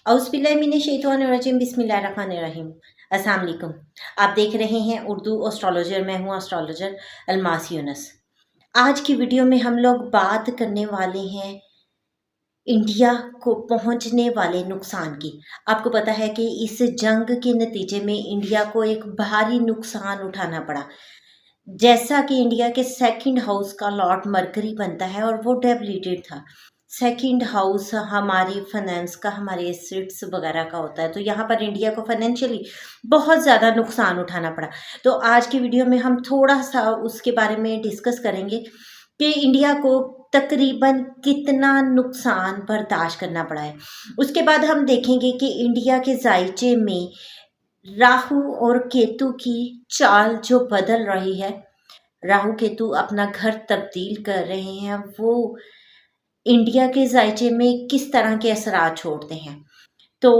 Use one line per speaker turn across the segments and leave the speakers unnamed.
औज़ुबिल्लाहिमिनश्शैतानिर्रजीम बिस्मिल्लाहिर्रहमानिर्रहीम। अस्सलाम वालेकुम। आप देख रहे हैं उर्दू एस्ट्रोलॉजर। मैं हूँ एस्ट्रोलॉजर अलमास यूनुस। आज की वीडियो में हम लोग बात करने वाले हैं इंडिया को पहुंचने वाले नुकसान की। आपको पता है कि इस जंग के नतीजे में इंडिया को एक भारी नुकसान उठाना पड़ा। जैसा कि इंडिया के सेकंड हाउस का लॉर्ड मरकरी बनता है और वो डेबिलिटेड था। सेकंड हाउस हमारी फाइनेंस का, हमारे एसेट्स वगैरह का होता है, तो यहाँ पर इंडिया को फाइनेंशियली बहुत ज़्यादा नुकसान उठाना पड़ा। तो आज की वीडियो में हम थोड़ा सा उसके बारे में डिस्कस करेंगे कि इंडिया को तकरीबन कितना नुकसान बर्दाश्त करना पड़ा है। उसके बाद हम देखेंगे कि इंडिया के जायचे में राहु और केतु की चाल जो बदल रही है, राहु केतु अपना घर तब्दील कर रहे हैं, वो इंडिया के जायचे में किस तरह के असरात छोड़ते हैं। तो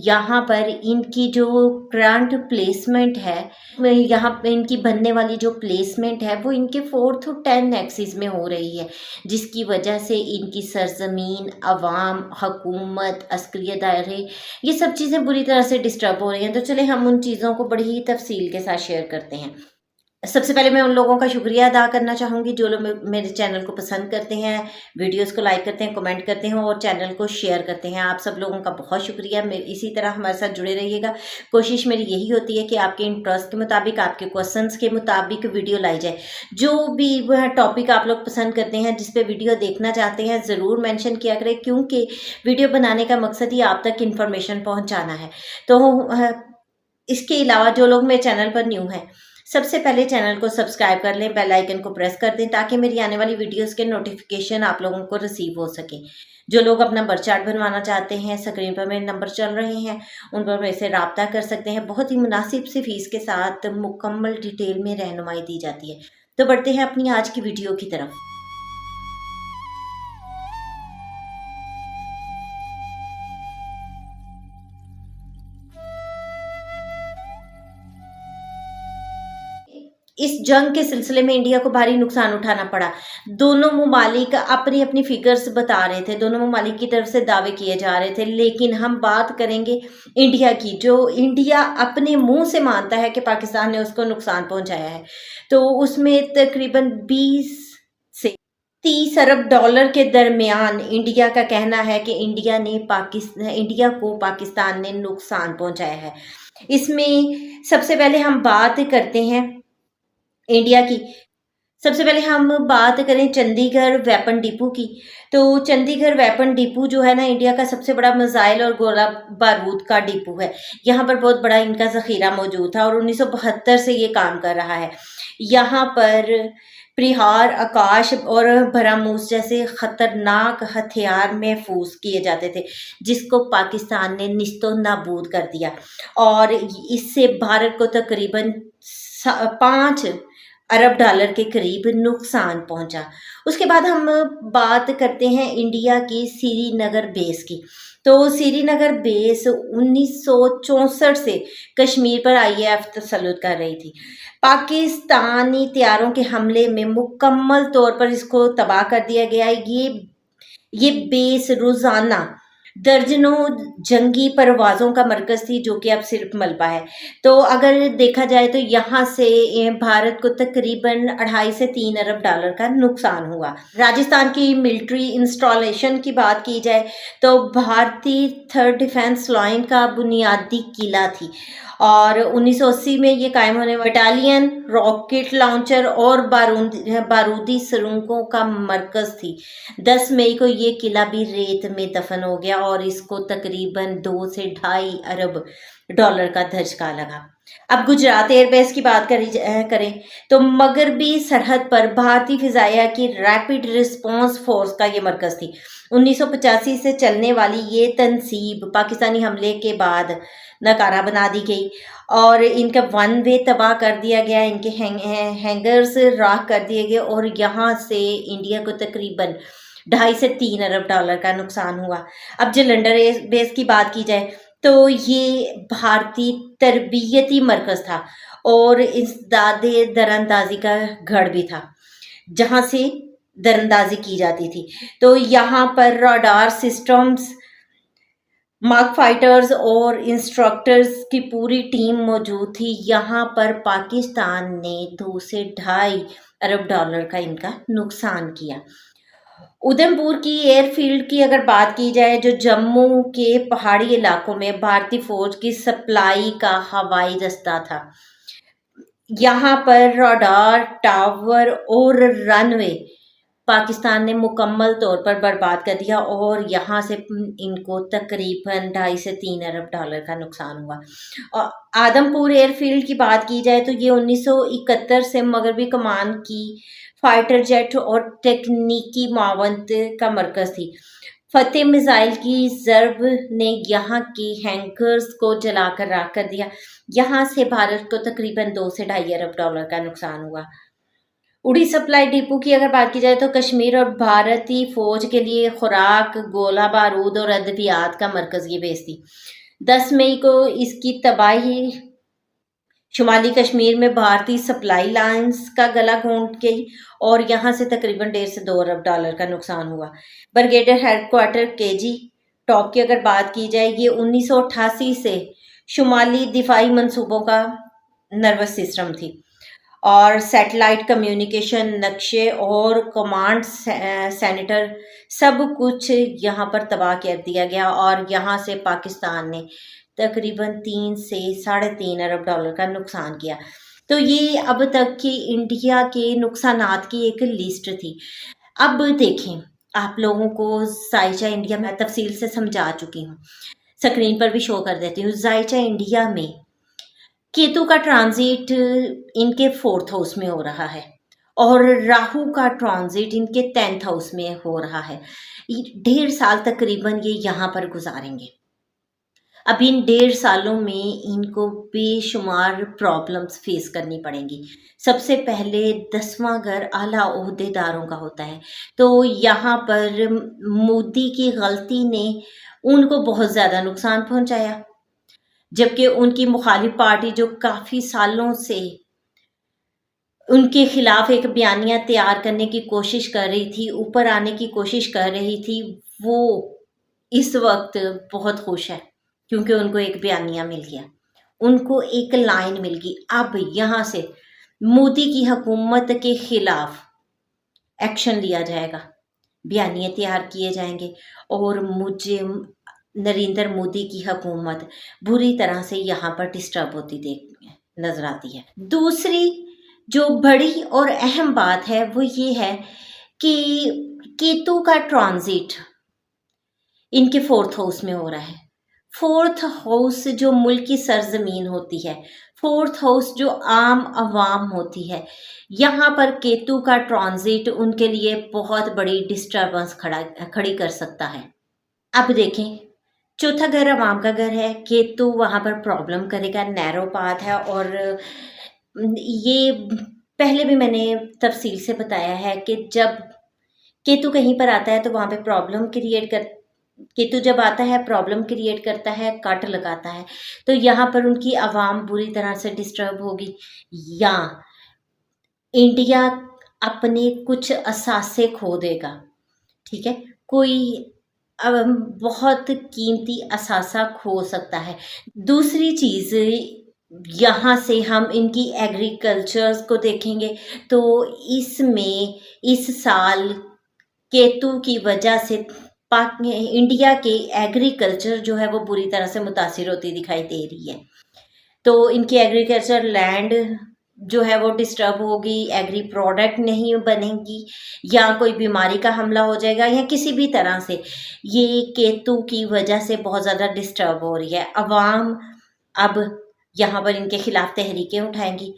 यहाँ पर इनकी जो करंट प्लेसमेंट है, यहाँ पे इनकी बनने वाली जो प्लेसमेंट है वो इनके 4th और 10 एक्सिस में हो रही है, जिसकी वजह से इनकी सरजमीन, अवाम, हकूमत, अस्करियत दायरे, ये सब चीज़ें बुरी तरह से डिस्टर्ब हो रही हैं। तो चले हम उन चीज़ों को बड़ी ही तफसील के साथ शेयर करते हैं। सबसे पहले मैं उन लोगों का शुक्रिया अदा करना चाहूँगी जो लोग मेरे चैनल को पसंद करते हैं, वीडियोस को लाइक करते हैं, कमेंट करते हैं और चैनल को शेयर करते हैं। आप सब लोगों का बहुत शुक्रिया। इसी तरह हमारे साथ जुड़े रहिएगा। कोशिश मेरी यही होती है कि आपके इंटरेस्ट के मुताबिक, आपके क्वेश्चंस के मुताबिक वीडियो लाई जाए। जो भी वह टॉपिक आप लोग पसंद करते हैं, जिस पे वीडियो देखना चाहते हैं, ज़रूर मेंशन किया करें, क्योंकि वीडियो बनाने का मकसद ही आप तक इन्फॉर्मेशन पहुँचाना है। तो इसके अलावा जो लोग मेरे चैनल पर न्यू हैं, सबसे पहले चैनल को सब्सक्राइब कर लें, बेल आइकन को प्रेस कर दें ताकि मेरी आने वाली वीडियोस के नोटिफिकेशन आप लोगों को रिसीव हो सके। जो लोग अपना बर्थ चार्ट बनवाना चाहते हैं, स्क्रीन पर मेरे नंबर चल रहे हैं, उन पर मेरे से रब्ता कर सकते हैं। बहुत ही मुनासिब सी फीस के साथ मुकम्मल डिटेल में रहनुमाई दी जाती है। तो बढ़ते हैं अपनी आज की वीडियो की तरफ। इस जंग के सिलसिले में इंडिया को भारी नुकसान उठाना पड़ा। दोनों ममालिक अपनी अपनी फिगर्स बता रहे थे, दोनों ममालिक की तरफ से दावे किए जा रहे थे, लेकिन हम बात करेंगे इंडिया की, जो इंडिया अपने मुंह से मानता है कि पाकिस्तान ने उसको नुकसान पहुंचाया है। तो उसमें तकरीबन 20 से 30 अरब डॉलर के दरमियान इंडिया का कहना है कि इंडिया को पाकिस्तान ने नुकसान पहुंचाया है। इसमें सबसे पहले हम बात करते हैं इंडिया की। सबसे पहले हम बात करें चंडीगढ़ वेपन डिपो की। तो चंडीगढ़ वेपन डिपो जो है ना, इंडिया का सबसे बड़ा मिसाइल और गोला बारूद का डिपो है। यहाँ पर बहुत बड़ा इनका जखीरा मौजूद था और 1972 से ये काम कर रहा है। यहाँ पर प्रिहार, आकाश और ब्रह्मोस जैसे खतरनाक हथियार महफूज किए जाते थे, जिसको पाकिस्तान ने निस्तो नाबूद कर दिया और इससे भारत को तकरीबन 5 अरब डॉलर के करीब नुकसान पहुंचा। उसके बाद हम बात करते हैं इंडिया की श्रीनगर बेस की। तो श्रीनगर बेस 1964 से कश्मीर पर IAF तसल्लुत कर रही थी। पाकिस्तानी तैयारों के हमले में मुकम्मल तौर पर इसको तबाह कर दिया गया। ये बेस रोज़ाना दर्जनों जंगी परवाज़ों का मरकज़ थी, जो कि अब सिर्फ मलबा है। तो अगर देखा जाए तो यहाँ से भारत को तकरीबन 2.5 से 3 अरब डॉलर का नुकसान हुआ। राजस्थान की मिलिट्री इंस्टॉलेशन की बात की जाए तो भारतीय 3rd डिफेंस लाइन का बुनियादी किला थी और 1980 में ये कायम होने वाली बटालियन, रॉकेट लॉन्चर और बारूदी सुरंगों का मरकज़ थी। 10 मई को ये किला भी रेत में दफन हो गया और इसको तकरीबन 2 से 2.5 अरब डॉलर का धचका लगा। अब गुजरात एयरबेस की बात करें तो मगरबी सरहद पर भारतीय फिजाइया की रैपिड रिस्पांस फोर्स का ये मरकज़ थी। 1985 से चलने वाली ये तनसीब पाकिस्तानी हमले के बाद नकारा बना दी गई और इनका 1 वे तबाह कर दिया गया, इनके हैंगर्स राख कर दिए गए और यहाँ से इंडिया को तकरीबन 2.5 से 3 अरब डॉलर का नुकसान हुआ। अब जलंधर एयरबेस की बात की जाए तो ये भारतीय तरबियती मरकज़ था और इस दादे दरअंदाजी का गढ़ भी था, जहाँ से दरअंदाजी की जाती थी। तो यहाँ पर रडार सिस्टम्स मार्क फाइटर्स और इंस्ट्रक्टर्स की पूरी टीम मौजूद थी। यहाँ पर पाकिस्तान ने 2 से ढाई अरब डॉलर का इनका नुकसान किया। उधमपुर की एयरफील्ड की अगर बात की जाए, जो जम्मू के पहाड़ी इलाकों में भारतीय फौज की सप्लाई का हवाई रास्ता था, यहाँ पर रडार टावर और रनवे पाकिस्तान ने मुकम्मल तौर पर बर्बाद कर दिया और यहाँ से इनको तकरीबन 2.5 से 3 अरब डॉलर का नुकसान हुआ। और आदमपुर एयरफील्ड की बात की जाए तो ये 1971 से मगरबी कमान की फाइटर जेट और तकनीकी मावनत का मरकज़ थी। फतेह मिसाइल की ज़रब ने यहाँ के हैंकर्स को जलाकर राख कर दिया। यहाँ से भारत को तकरीबन 2 से ढाई अरब डॉलर का नुकसान हुआ। उड़ी सप्लाई डिपो की अगर बात की जाए तो कश्मीर और भारतीय फौज के लिए खुराक, गोला बारूद और अद्वियात का मरकज़ ये बेस थी। 10 मई को इसकी तबाही शुमाली कश्मीर में भारतीय सप्लाई लाइन्स का गला घोंट गई और यहाँ से तकरीबन 1.5 से 2 अरब डॉलर का नुकसान हुआ। ब्रिगेडियर हेडक्वार्टर केजी टॉप की अगर बात की जाए, ये 1988 से शुमाली दिफाई मंसूबों का नर्वस सिस्टम थी और सैटेलाइट कम्युनिकेशन नक्शे और कमांड सेंटर सब कुछ यहाँ पर तबाह कर दिया गया और यहाँ से पाकिस्तान ने तकरीबन 3 से 3.5 अरब डॉलर का नुकसान किया। तो ये अब तक की इंडिया के नुकसानात की एक लिस्ट थी। अब देखें, आप लोगों को जायचा इंडिया मैं तफसील से समझा चुकी हूँ, स्क्रीन पर भी शो कर देती हूँ। जायचा इंडिया में केतु का ट्रांजिट इनके 4th हाउस में हो रहा है और राहु का ट्रांजिट इनके 10th हाउस में हो रहा है। 1.5 साल तकरीबन ये यहाँ पर गुजारेंगे। अब इन 1.5 सालों में इनको बेशुमार प्रॉब्लम्स फेस करनी पड़ेंगी। सबसे पहले 10वां घर आला ओहदेदारों का होता है, तो यहाँ पर मोदी की गलती ने उनको बहुत ज़्यादा नुकसान पहुँचाया, जबकि उनकी मुखालिफ पार्टी जो काफ़ी सालों से उनके खिलाफ एक बयानिया तैयार करने की कोशिश कर रही थी, ऊपर आने की कोशिश कर रही थी, वो इस वक्त बहुत खुश है क्योंकि उनको एक बयानिया मिल गया, उनको एक लाइन मिल गई। अब यहाँ से मोदी की हुकूमत के खिलाफ एक्शन लिया जाएगा, बयानिए तैयार किए जाएंगे और मुझे नरेंद्र मोदी की हुकूमत बुरी तरह से यहाँ पर डिस्टर्ब होती नजर आती है। दूसरी जो बड़ी और अहम बात है वो ये है कि केतु का ट्रांजिट इनके 4th हाउस में हो रहा है। 4th हाउस जो मुल्क की सरजमीन होती है, 4th हाउस जो आम आवाम होती है, यहाँ पर केतु का ट्रांजिट उनके लिए बहुत बड़ी डिस्टर्बेंस खड़ी कर सकता है। अब देखें, चौथा घर आवाम का घर है, केतु वहाँ पर प्रॉब्लम करेगा, नैरो पाथ है और ये पहले भी मैंने तफसील से बताया है कि जब केतु कहीं पर आता है तो वहाँ पे प्रॉब्लम क्रिएट कर केतु जब आता है प्रॉब्लम क्रिएट करता है, कट लगाता है, तो यहाँ पर उनकी आवाम बुरी तरह से डिस्टर्ब होगी या इंडिया अपने कुछ असासे खो देगा। ठीक है, कोई बहुत कीमती असासा खो सकता है। दूसरी चीज़, यहाँ से हम इनकी एग्रीकल्चर्स को देखेंगे तो इसमें इस साल केतु की वजह से इंडिया के एग्रीकल्चर जो है वो बुरी तरह से मुतासिर होती दिखाई दे रही है। तो इनकी एग्रीकल्चर लैंड जो है वो डिस्टर्ब होगी, एग्री प्रोडक्ट नहीं बनेंगी या कोई बीमारी का हमला हो जाएगा या किसी भी तरह से ये केतु की वजह से बहुत ज़्यादा डिस्टर्ब हो रही है। अवाम अब यहाँ पर इनके खिलाफ तहरीकें उठाएंगी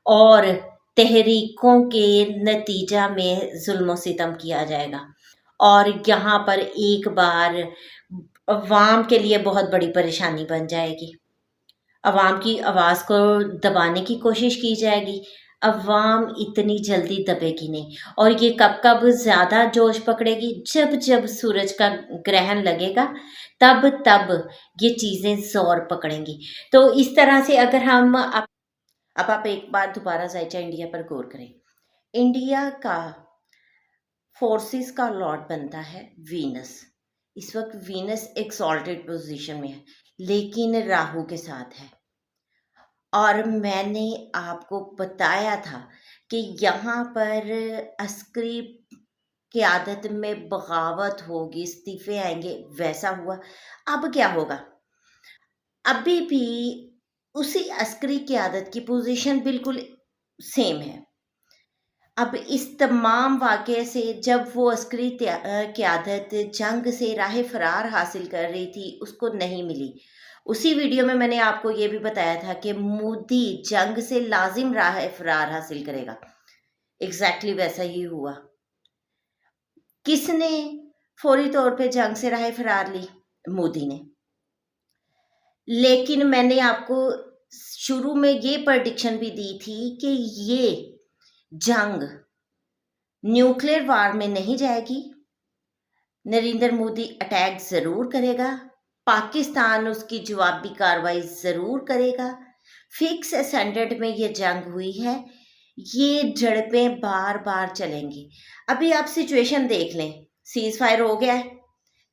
और तहरीकों के नतीजा में जुल्म सितम किया जाएगा और यहाँ पर एक बार अवाम के लिए बहुत बड़ी परेशानी बन जाएगी। अवाम की आवाज़ को दबाने की कोशिश की जाएगी, अवाम इतनी जल्दी दबेगी नहीं और ये कब ज़्यादा जोश पकड़ेगी, जब सूरज का ग्रहण लगेगा तब ये चीज़ें ज़ोर पकड़ेंगी। तो इस तरह से अगर हम अब आप एक बार दोबारा जायचा इंडिया पर गौर करें। इंडिया का फोर्सेस का लॉर्ड बनता है वीनस, इस वक्त वीनस एक्सॉल्टेड पोजीशन में है, लेकिन राहु के साथ है। और मैंने आपको बताया था कि यहाँ पर अस्क्री की आदत में बगावत होगी, इस्तीफे आएंगे, वैसा हुआ। अब क्या होगा? अभी भी उसी अस्क्री की आदत की पोजीशन बिल्कुल सेम है। अब इस तमाम वाक़ये से जब वो अस्करी क़यादत जंग से राह फ़रार हासिल कर रही थी, उसको नहीं मिली। उसी वीडियो में मैंने आपको ये भी बताया था कि मोदी जंग से लाज़िम राह फ़रार हासिल करेगा। एग्ज़ैक्टली वैसा ही हुआ। किसने फ़ौरी तौर पे जंग से राह फ़रार ली? मोदी ने। लेकिन मैंने आपको शुरू में ये प्रेडिक्शन भी दी थी कि ये जंग न्यूक्लियर वार में नहीं जाएगी। नरेंद्र मोदी अटैक ज़रूर करेगा, पाकिस्तान उसकी जवाबी कार्रवाई ज़रूर करेगा। फिक्स एसेंडेंट में ये जंग हुई है, ये झड़पें बार बार चलेंगी। अभी आप सिचुएशन देख लें, सीज़ फायर हो गया है।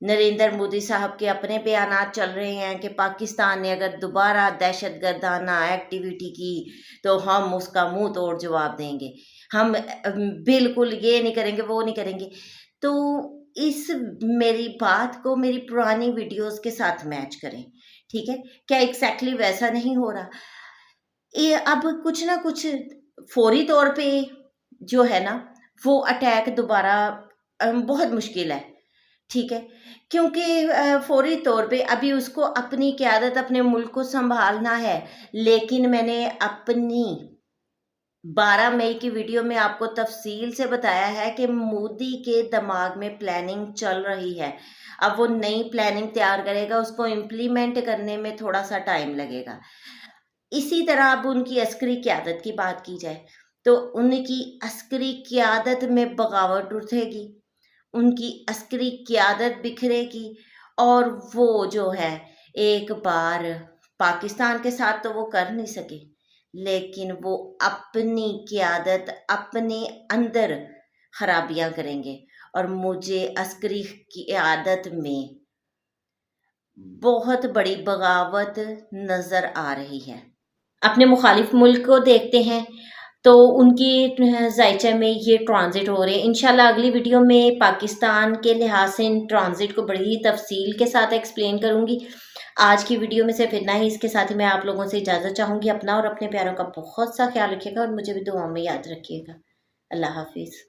नरेंद्र मोदी साहब के अपने बयानात चल रहे हैं कि पाकिस्तान ने अगर दोबारा दहशतगर्दाना एक्टिविटी की तो हम उसका मुंह तोड़ जवाब देंगे, हम बिल्कुल ये नहीं करेंगे, वो नहीं करेंगे। तो इस मेरी बात को मेरी पुरानी वीडियोस के साथ मैच करें, ठीक है? क्या एग्जैक्टली वैसा नहीं हो रहा? ये अब कुछ ना कुछ फौरी तौर पे जो है ना, वो अटैक दोबारा बहुत मुश्किल है, ठीक है? क्योंकि फौरी तौर पे अभी उसको अपनी क़यादत अपने मुल्क को संभालना है। लेकिन मैंने अपनी 12 मई की वीडियो में आपको तफसील से बताया है कि मोदी के दिमाग में प्लानिंग चल रही है। अब वो नई प्लानिंग तैयार करेगा, उसको इम्प्लीमेंट करने में थोड़ा सा टाइम लगेगा। इसी तरह अब उनकी अस्करी क़यादत की बात की जाए तो उनकी अस्करी क़यादत में बगावत उठेगी, उनकी अस्करी क़यादत बिखरेगी और वो जो है एक बार पाकिस्तान के साथ तो वो कर नहीं सके, लेकिन वो अपनी क़यादत अपने अंदर खराबियां करेंगे। और मुझे अस्करी क़यादत में बहुत बड़ी बगावत नज़र आ रही है। अपने मुखालिफ मुल्क को देखते हैं तो उनकी ज़ायचा में ये ट्रांजिट हो रहे हैं। इंशाल्लाह अगली वीडियो में पाकिस्तान के लिहाज से इन ट्रांजिट को बड़ी ही तफसील के साथ एक्सप्लेन करूँगी। आज की वीडियो में सिर्फ इतना ही। इसके साथ ही मैं आप लोगों से इजाज़त चाहूँगी। अपना और अपने प्यारों का बहुत सा ख्याल रखिएगा और मुझे भी दुआ में याद रखिएगा। अल्लाह हाफिज़।